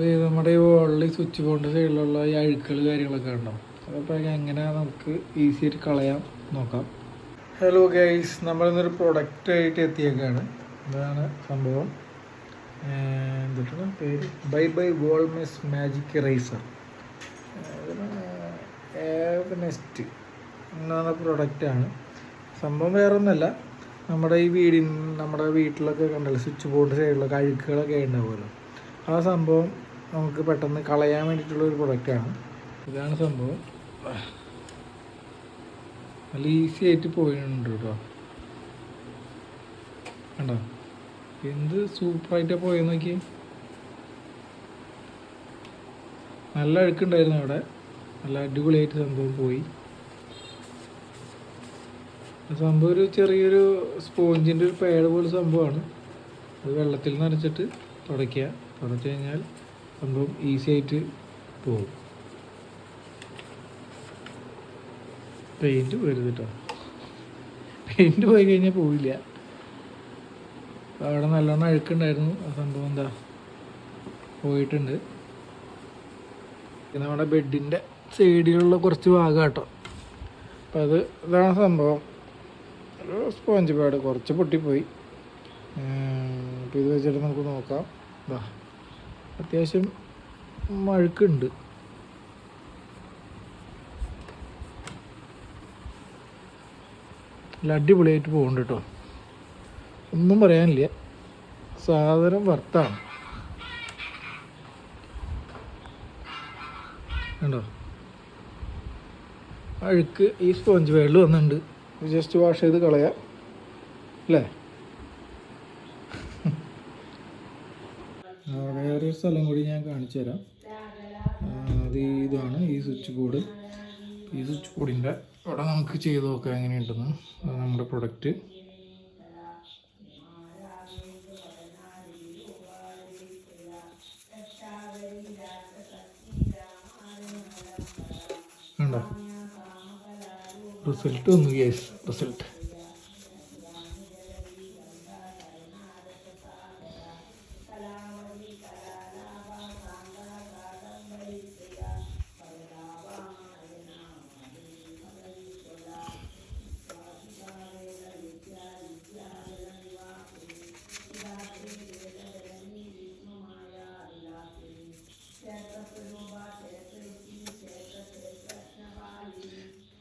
നമ്മുടെ ഈ വോളിൽ സ്വിച്ച് ബോർഡിൻ്റെ സൈഡിലുള്ള ഈ അഴുക്കുകൾ കാര്യങ്ങളൊക്കെ ഉണ്ടോ, അതപ്പോൾ എങ്ങനെ നമുക്ക് ഈസി ആയിട്ട് കളയാം നോക്കാം. ഹലോ ഗൈസ്, നമ്മളിന്നൊരു പ്രൊഡക്റ്റായിട്ട് എത്തിയേക്കാണ്. ഇതാണ് സംഭവം. എന്തിട്ടാണ് പേര്? By Volmes magic eraser. Nest എന്ന പ്രൊഡക്റ്റാണ്. സംഭവം വേറെ ഒന്നുമല്ല, നമ്മുടെ നമ്മുടെ വീട്ടിലൊക്കെ കണ്ടല്ലോ സ്വിച്ച് ബോർഡ് സൈഡിലൊക്കെ അഴുക്കുകളൊക്കെ ഉണ്ടാവുമല്ലോ, ആ സംഭവം നമുക്ക് പെട്ടെന്ന് കളയാൻ വേണ്ടിയിട്ടുള്ളൊരു പ്രൊഡക്റ്റാണ്. ഇതാണ് സംഭവം. നല്ല ഈസി ആയിട്ട് പോയിട്ടുണ്ട് കേട്ടോ. കണ്ടോ എന്ത് സൂപ്പറായിട്ടാണ് പോയെന്ന് നോക്കി. നല്ല അഴുക്കുണ്ടായിരുന്നു അവിടെ, നല്ല അടിപൊളിയായിട്ട് സംഭവം പോയി. സംഭവം ഒരു ചെറിയൊരു സ്പോഞ്ചിൻ്റെ ഒരു പാഡ് പോലെ സംഭവമാണ്. അത് വെള്ളത്തിൽ നനച്ചിട്ട് തുടയ്ക്കുക. തുടച്ച് കഴിഞ്ഞാൽ സംഭവം ഈസി ആയിട്ട് പോകും. പെയിൻറ്റ് പോരുത് കേട്ടോ, പെയിൻറ്റ് പോയി കഴിഞ്ഞാൽ പോവില്ല. അവിടെ നല്ലോണം അഴുക്കുണ്ടായിരുന്നു, ആ സംഭവം എന്താ പോയിട്ടുണ്ട്. നമ്മുടെ ബെഡിൻ്റെ സൈഡിലുള്ള കുറച്ച് ഭാഗം കേട്ടോ. അപ്പം ഇതാണ് സംഭവം. ഒരു സ്പോഞ്ച് പാഡ് കുറച്ച് പൊട്ടിപ്പോയി. അപ്പോൾ ഇത് വെച്ചിട്ട് നമുക്ക് നോക്കാം. അത്യാവശ്യം അഴുക്കുണ്ട്. നല്ല അടിപൊളിയായിട്ട് പോകുന്നുണ്ട് കേട്ടോ, ഒന്നും പറയാനില്ല. സാധനം വർത്താണ് കണ്ടോ. അഴുക്ക് ഈ സ്പോഞ്ച് പാഡിൽ വന്നിട്ടുണ്ട്. ജസ്റ്റ് വാഷ് ചെയ്ത് കളയാം അല്ലേ. വേറൊരു സ്ഥലം കൂടി ഞാൻ കാണിച്ചു തരാം. ഇതാണ് ഈ സ്വിച്ച് ബോർഡ്. ഈ സ്വിച്ച് ബോർഡിൻ്റെ അവിടെ നമുക്ക് ചെയ്ത് നോക്കാം എങ്ങനെയുണ്ടെന്ന്. നമ്മുടെ പ്രൊഡക്റ്റ് കണ്ടോ, റിസൾട്ട് വന്നു ഗൈസ്. റിസൾട്ട്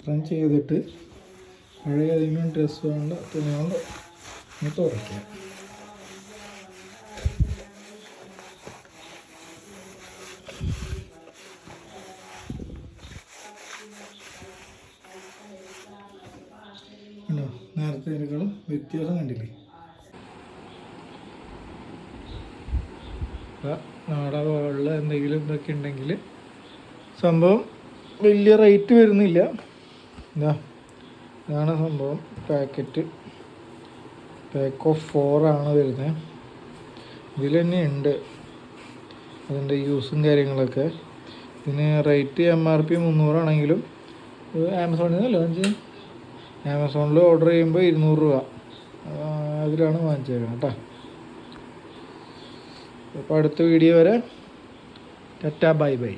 റൺ ചെയ്തിട്ട് പഴയ ഏതെങ്കിലും ഡ്രസ്സ് കൊണ്ട് തുണി കൊണ്ട് തുറയ്ക്കുക. കണ്ടോ, നേരത്തെ ഇതിനേക്കാളും വ്യത്യാസം കണ്ടില്ലേ. നമ്മുടെ വോളിൽ എന്തെങ്കിലും ഇതൊക്കെ ഉണ്ടെങ്കിൽ സംഭവം വലിയ റേറ്റ് വരുന്നില്ല. ഇതാണ് സംഭവം. പാക്ക് ഓഫ് 4 ആണ് വരുന്നത്. ഇതിൽ തന്നെ ഉണ്ട് അതിൻ്റെ യൂസും കാര്യങ്ങളൊക്കെ. ഇതിന് റേറ്റ് MRP 300 ആണെങ്കിലും ആമസോണിൽ നിന്നല്ലോ ആമസോണിൽ ഓർഡർ ചെയ്യുമ്പോൾ 200 രൂപ അതിലാണ് വാങ്ങിച്ചേക്കുന്നത് കേട്ടോ. അപ്പോൾ അടുത്ത വീഡിയോ വരെ ടാറ്റാ ബൈ ബൈ.